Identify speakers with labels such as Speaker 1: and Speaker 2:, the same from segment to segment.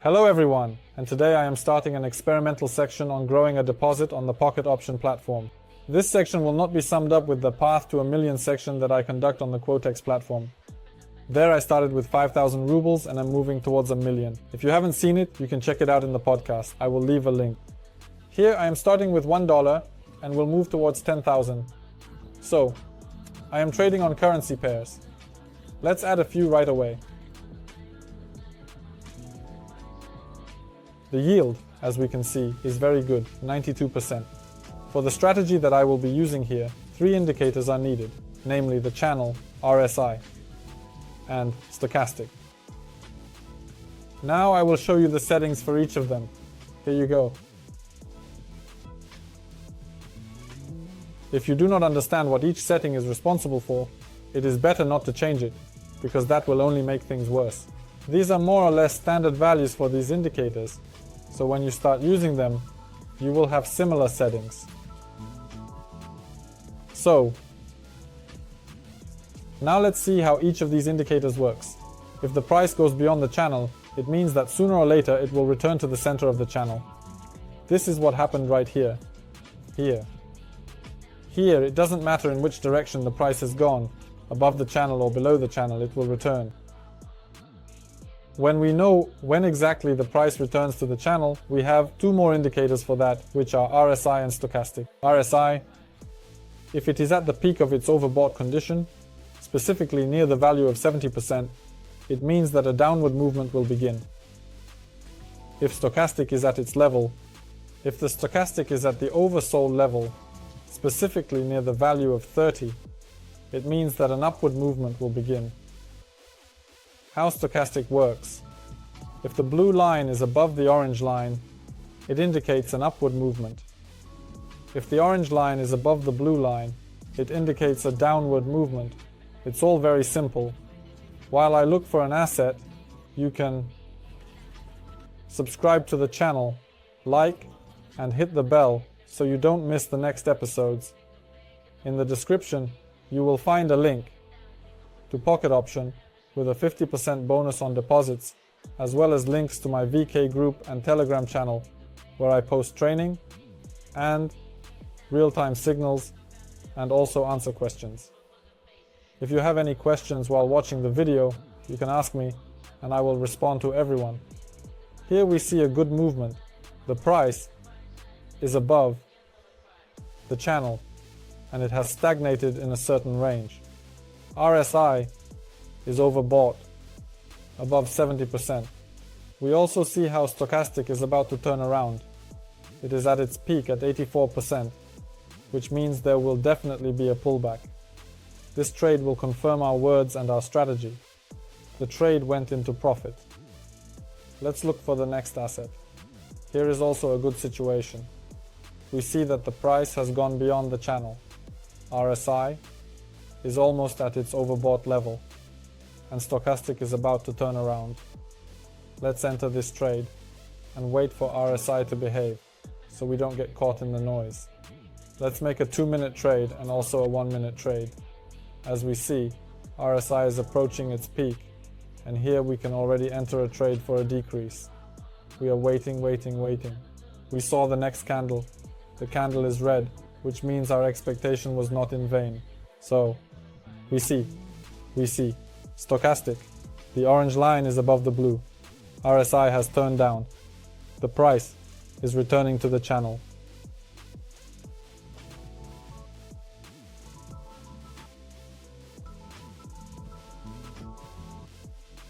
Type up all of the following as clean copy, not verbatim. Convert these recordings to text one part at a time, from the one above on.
Speaker 1: Hello everyone, and today I am starting an experimental section on growing a deposit on the Pocket Option platform. This section will not be summed up with the Path to a Million section that I conduct on the quotex platform. There I started with 5,000 rubles and I'm moving towards a million. If you haven't seen it, you can check it out in the podcast. I will leave a link. Here I am starting with $1 and will move towards 10,000. So, I am trading on currency pairs. Let's add a few right away. The yield, as we can see, is very good, 92%. For the strategy that I will be using here, 3 indicators are needed, namely the channel, RSI, and stochastic. Now I will show you the settings for each of them. Here you go. If you do not understand what each setting is responsible for, it is better not to change it, because that will only make things worse. These are more or less standard values for these indicators, so when you start using them, you will have similar settings. So, now let's see how each of these indicators works. If the price goes beyond the channel, it means that sooner or later it will return to the center of the channel. This is what happened right here. Here, it doesn't matter in which direction the price has gone, above the channel or below the channel, it will return. When we know when exactly the price returns to the channel, we have 2 more indicators for that, which are RSI and stochastic. RSI, if it is at the peak of its overbought condition, specifically near the value of 70%, it means that a downward movement will begin. If stochastic is at its level, if the stochastic is at the oversold level, specifically near the value of 30, it means that an upward movement will begin. How stochastic works. If the blue line is above the orange line, it indicates an upward movement. If the orange line is above the blue line, it indicates a downward movement. It's all very simple. While I look for an asset, you can subscribe to the channel, like, and hit the bell so you don't miss the next episodes. In the description, you will find a link to Pocket Option with a 50% bonus on deposits, as well as links to my VK group and Telegram channel, where I post training and real-time signals and also answer questions. If you have any questions while watching the video, you can ask me and I will respond to everyone. Here we see a good movement. The price is above the channel and it has stagnated in a certain range. RSI is overbought, above 70%. We also see how stochastic is about to turn around. It is at its peak at 84%, which means there will definitely be a pullback. This trade will confirm our words and our strategy. The trade went into profit. Let's look for the next asset. Here is also a good situation. We see that the price has gone beyond the channel. RSI is almost at its overbought level, and stochastic is about to turn around. Let's enter this trade and wait for RSI to behave so we don't get caught in the noise. Let's make a 2-minute trade and also a 1-minute trade. As we see, RSI is approaching its peak, and here we can already enter a trade for a decrease. We are waiting. We saw the next candle. The candle is red, which means our expectation was not in vain. So, we see. Stochastic. The orange line is above the blue. RSI has turned down. The price is returning to the channel.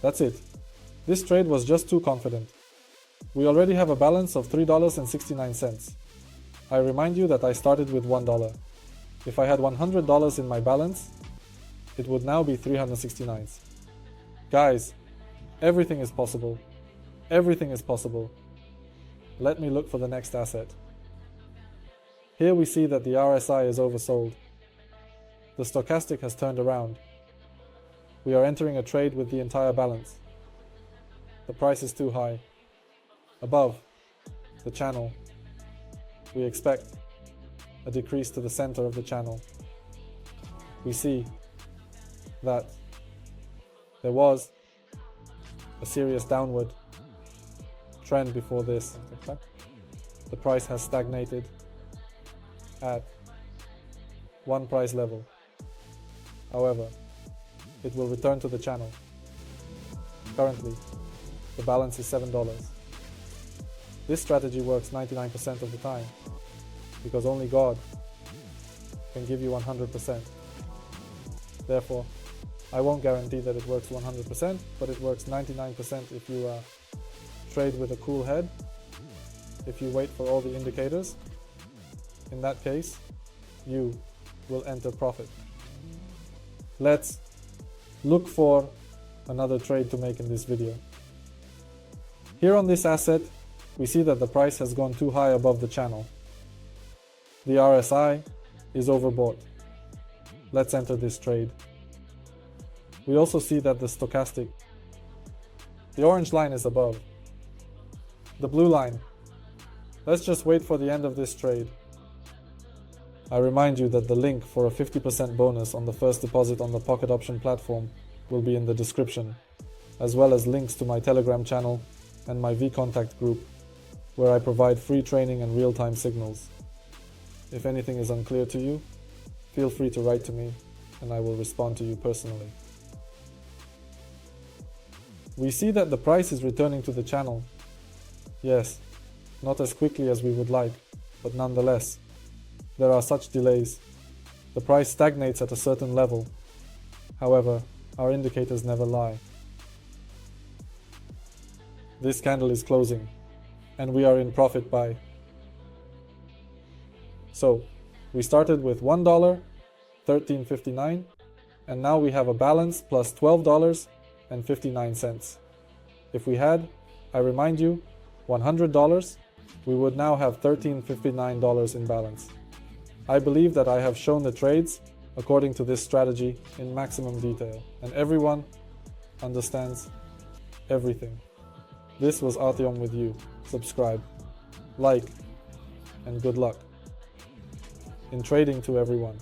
Speaker 1: That's it. This trade was just too confident. We already have a balance of $3.69. I remind you that I started with $1. If I had $100 in my balance, it would now be 369. Guys, everything is possible. Everything is possible. Let me look for the next asset. Here we see that the RSI is oversold. The stochastic has turned around. We are entering a trade with the entire balance. The price is too high. Above the channel, we expect a decrease to the center of the channel. We see that there was a serious downward trend before this. The price has stagnated at one price level. However, it will return to the channel. Currently, the balance is $7. This strategy works 99% of the time because only God can give you 100%. Therefore, I won't guarantee that it works 100%, but it works 99% if you trade with a cool head, if you wait for all the indicators. In that case, you will enter profit. Let's look for another trade to make in this video. Here on this asset, we see that the price has gone too high above the channel. The RSI is overbought. Let's enter this trade. We also see that the stochastic, the orange line is above the blue line. Let's just wait for the end of this trade. I remind you that the link for a 50% bonus on the first deposit on the Pocket Option platform will be in the description, as well as links to my Telegram channel and my VContact group, where I provide free training and real-time signals. If anything is unclear to you, feel free to write to me and I will respond to you personally. We see that the price is returning to the channel. Yes, not as quickly as we would like, but nonetheless, there are such delays. The price stagnates at a certain level. However, our indicators never lie. This candle is closing, and we are in profit buy. So, we started with $1, $13.59, and now we have a balance plus $12.59. If we had, I remind you, $100, we would now have $13.59 in balance. I believe that I have shown the trades according to this strategy in maximum detail, and everyone understands everything. This was Artyom with you. Subscribe, like, and good luck in trading to everyone.